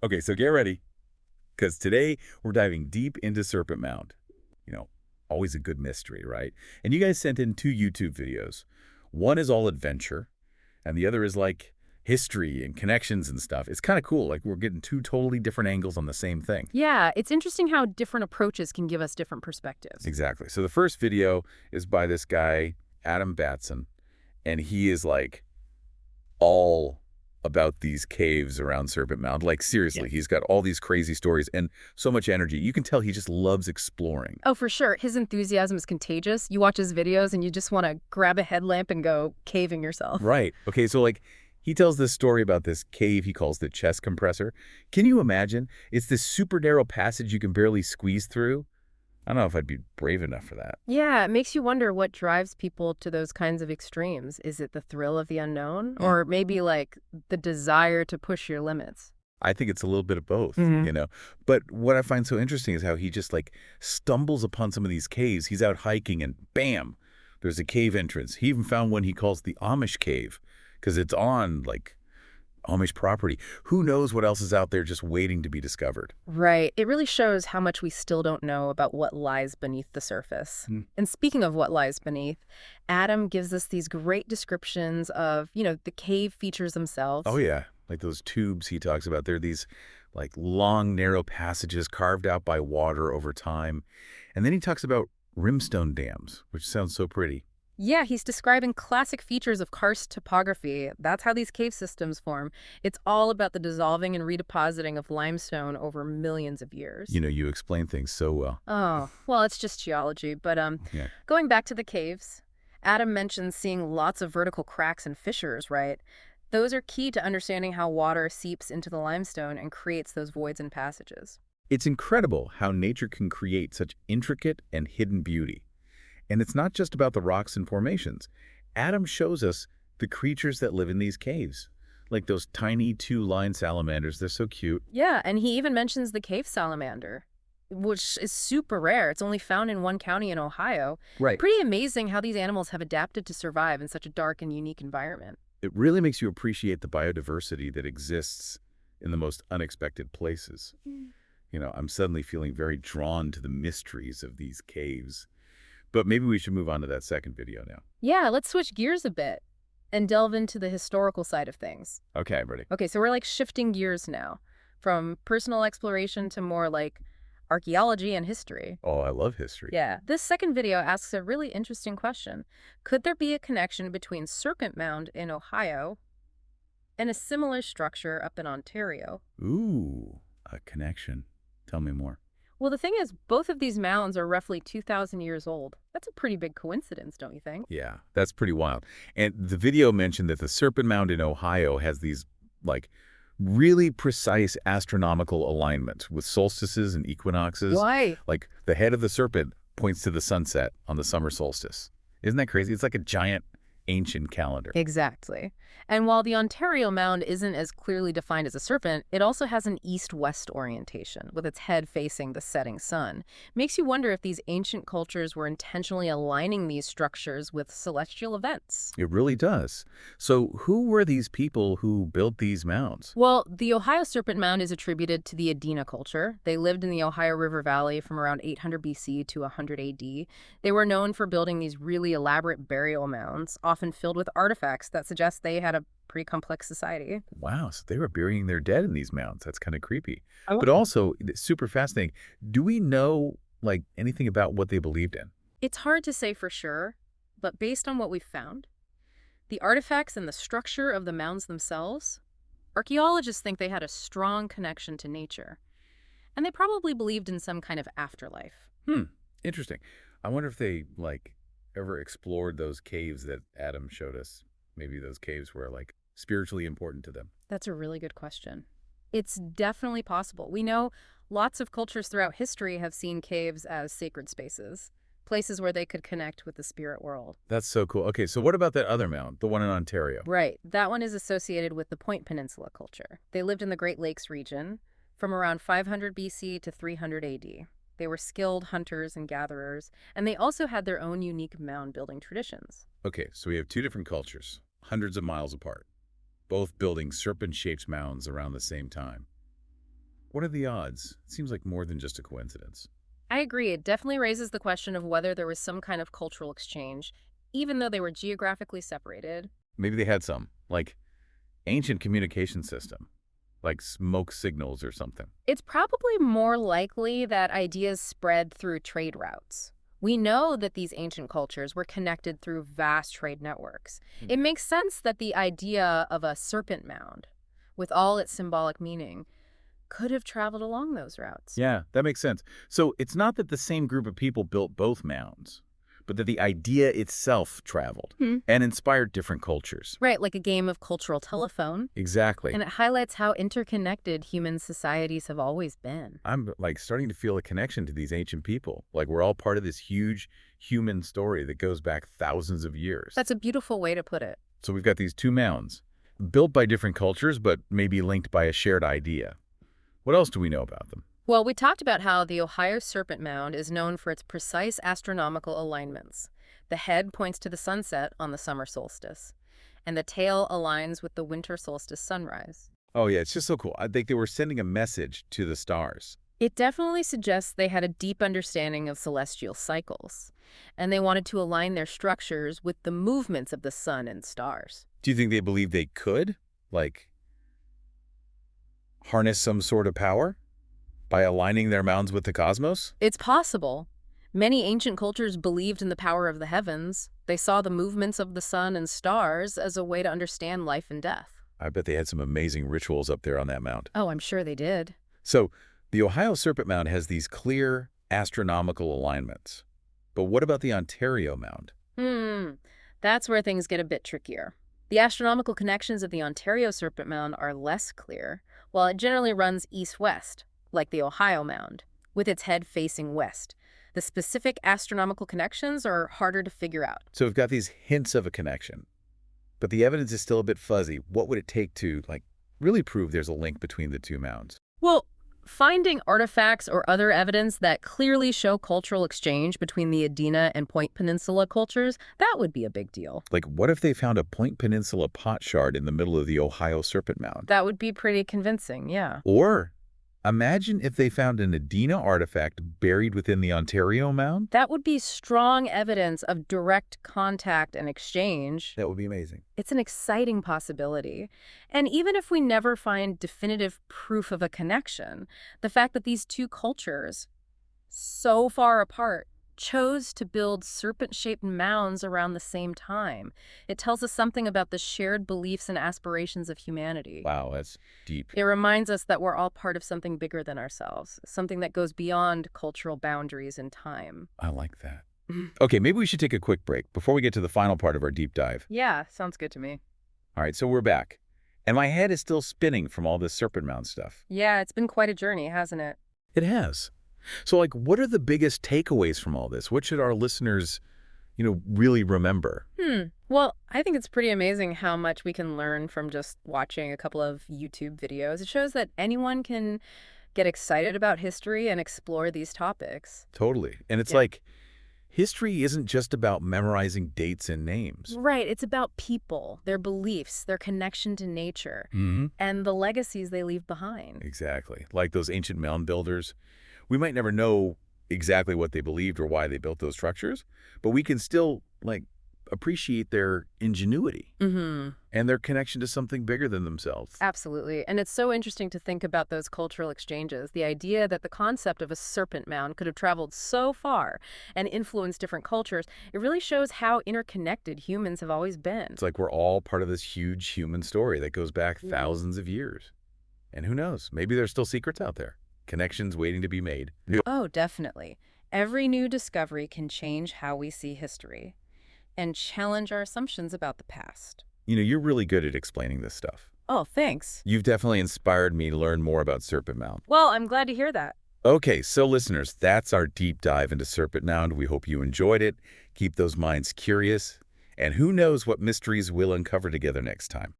Okay, so get ready, because today we're diving deep into Serpent Mound. You know, always a good mystery, right? And you guys sent in two YouTube videos. One is all adventure, and the other is like history and connections and stuff. It's kind of cool. Like we're getting two totally different angles on the same thing. Yeah, it's interesting how different approaches can give us different perspectives. Exactly. So the first video is by this guy, Adam Batson, and he is like all about these caves around Serpent Mound. Like, seriously, he's Yes. got all these crazy stories and so much energy. You can tell he just loves exploring. Oh, for sure. His enthusiasm is contagious. You watch his videos and you just want to grab a headlamp and go caving yourself. Right. Okay, so like he tells this story about this cave he calls the chest compressor. Can you imagine? It's this super narrow passage you can barely squeeze through. I don't know if I'd be brave enough for that. Yeah, it makes you wonder what drives people to those kinds of extremes. Is it the thrill of the unknown? Or maybe like the desire to push your limits? I think it's a little bit of both, Hmm. you know. But what I find so interesting is how he just like stumbles upon some of these caves. He's out hiking and bam, there's a cave entrance. He even found one he calls the Amish cave because it's on like Amish property. Who knows what else is out there just waiting to be discovered? Right. It really shows how much we still don't know about what lies beneath the surface. Hmm. And speaking of what lies beneath, Adam gives us these great descriptions of, the cave features Oh themselves. yeah, like those tubes he talks about. They're these like long, narrow passages carved out by water over time. And then he talks about rimstone dams, which sounds so pretty. Yeah, he's describing classic features of karst topography. That's how these cave systems form. It's all about the dissolving and redepositing of limestone over millions of years. You know, you explain things so well. Oh, well, it's just geology. But Yeah. going back to the caves, Adam mentions seeing lots of vertical cracks and fissures, right? Those are key to understanding how water seeps into the limestone and creates those voids and passages. It's incredible how nature can create such intricate and hidden beauty. And it's not just about the rocks and formations. Adam shows us the creatures that live in these caves, like those tiny two-line salamanders. They're so cute. Yeah, and he even mentions the cave salamander, which is super rare. It's only found in one county in Ohio. Right. Pretty amazing how these animals have adapted to survive in such a dark and unique environment. It really makes you appreciate the biodiversity that exists in the most unexpected places. You know, I'm suddenly feeling very drawn to the mysteries of these caves. But maybe we should move on to that second video now. Yeah, let's switch gears a bit and delve into the historical side of things. Okay, I'm ready. Okay, so we're like shifting gears now from personal exploration to more like archaeology and history. Oh, I love history. Yeah. This second video asks a really interesting question. Could there be a connection between Serpent Mound in Ohio and a similar structure up in Ontario? Ooh, a connection. Tell me more. Well, the thing is, both of these mounds are roughly 2,000 years old. That's a pretty big coincidence, don't you think? Yeah, that's pretty wild. And the video mentioned that the Serpent Mound in Ohio has these, like, really precise astronomical alignments with solstices and equinoxes. Why? Like, the head of the serpent points to the sunset on the summer solstice. Isn't that crazy? It's like a giant ancient calendar. Exactly. And while the Ontario Mound isn't as clearly defined as a serpent, it also has an east-west orientation, with its head facing the setting sun. Makes you wonder if these ancient cultures were intentionally aligning these structures with celestial events. It really does. So who were these people who built these mounds? Well, the Ohio Serpent Mound is attributed to the Adena culture. They lived in the Ohio River Valley from around 800 BC to 100 AD. They were known for building these really elaborate burial mounds, often filled with artifacts that suggest they had a pretty complex society. Wow, so they were burying their dead in these mounds. That's kind of creepy. Oh. But also, it's super fascinating. Do we know, like, anything about what they believed in? It's hard to say for sure, but based on what we've found, the artifacts and the structure of the mounds themselves, archaeologists think they had a strong connection to nature. And they probably believed in some kind of afterlife. Interesting. I wonder if they, like, ever explored those caves that Adam showed us. Maybe those caves were, like, spiritually important to them. That's a really good question. It's definitely possible. We know lots of cultures throughout history have seen caves as sacred spaces, places where they could connect with the spirit world. That's so cool. Okay, so what about that other mound, the one in Ontario? Right. That one is associated with the Point Peninsula culture. They lived in the Great Lakes region from around 500 BC to 300 AD. They were skilled hunters and gatherers, and they also had their own unique mound building traditions. Okay, so we have two different cultures, hundreds of miles apart, both building serpent-shaped mounds around the same time. What are the odds? It seems like more than just a coincidence. I agree. It definitely raises the question of whether there was some kind of cultural exchange, even though they were geographically separated. Maybe they had some, like ancient communication system, like smoke signals or something. It's probably more likely that ideas spread through trade routes. We know that these ancient cultures were connected through vast trade networks. It makes sense that the idea of a serpent mound, with all its symbolic meaning, could have traveled along those routes. Yeah, that makes sense. So it's not that the same group of people built both mounds, but that the idea itself traveled and inspired different cultures. Right, like a game of cultural telephone. Exactly. And it highlights how interconnected human societies have always been. I'm like starting to feel a connection to these ancient people. Like we're all part of this huge human story that goes back thousands of years. That's a beautiful way to put it. So we've got these two mounds, built by different cultures, but maybe linked by a shared idea. What else do we know about them? Well, we talked about how the Ohio Serpent Mound is known for its precise astronomical alignments. The head points to the sunset on the summer solstice, and the tail aligns with the winter solstice sunrise. Oh yeah, it's just so cool. I think they were sending a message to the stars. It definitely suggests they had a deep understanding of celestial cycles, and they wanted to align their structures with the movements of the sun and stars. Do you think they believed they could, like, harness some sort of power by aligning their mounds with the cosmos? It's possible. Many ancient cultures believed in the power of the heavens. They saw the movements of the sun and stars as a way to understand life and death. I bet they had some amazing rituals up there on that mount. Oh, I'm sure they did. So, the Ohio Serpent Mound has these clear astronomical alignments. But what about the Ontario Mound? That's where things get a bit trickier. The astronomical connections of the Ontario Serpent Mound are less clear, while it generally runs east-west, like the Ohio Mound, with its head facing west. The specific astronomical connections are harder to figure out. So we've got these hints of a connection, but the evidence is still a bit fuzzy. What would it take to, like, really prove there's a link between the two mounds? Well, finding artifacts or other evidence that clearly show cultural exchange between the Adena and Point Peninsula cultures, that would be a big deal. Like, what if they found a Point Peninsula pot shard in the middle of the Ohio Serpent Mound? That would be pretty convincing, yeah. Or imagine if they found an Adena artifact buried within the Ontario Mound. That would be strong evidence of direct contact and exchange. That would be amazing. It's an exciting possibility. And even if we never find definitive proof of a connection, the fact that these two cultures, so far apart, chose to build serpent-shaped mounds around the same time, it tells us something about the shared beliefs and aspirations of humanity. Wow, that's deep. It reminds us that we're all part of something bigger than ourselves, something that goes beyond cultural boundaries and time. I like that. Okay, maybe we should take a quick break before we get to the final part of our deep dive. Yeah, sounds good to me. All right, so we're back. And my head is still spinning from all this Serpent Mound stuff. Yeah, it's been quite a journey, hasn't it? It has. So, like, what are the biggest takeaways from all this? What should our listeners, really remember? Well, I think it's pretty amazing how much we can learn from just watching a couple of YouTube videos. It shows that anyone can get excited about history and explore these topics. Totally. And it's like, history isn't just about memorizing dates and names. Right. It's about people, their beliefs, their connection to nature, and the legacies they leave behind. Exactly. Like those ancient mound builders. We might never know exactly what they believed or why they built those structures, but we can still, appreciate their ingenuity and their connection to something bigger than themselves. Absolutely. And it's so interesting to think about those cultural exchanges. The idea that the concept of a serpent mound could have traveled so far and influenced different cultures, it really shows how interconnected humans have always been. It's like we're all part of this huge human story that goes back thousands of years. And who knows, maybe there's still secrets out there. Connections waiting to be made. Oh, definitely. Every new discovery can change how we see history and challenge our assumptions about the past. You're really good at explaining this stuff. Oh, thanks. You've definitely inspired me to learn more about Serpent Mound. Well, I'm glad to hear that. Okay, so listeners, that's our deep dive into Serpent Mound. We hope you enjoyed it. Keep those minds curious. And who knows what mysteries we'll uncover together next time.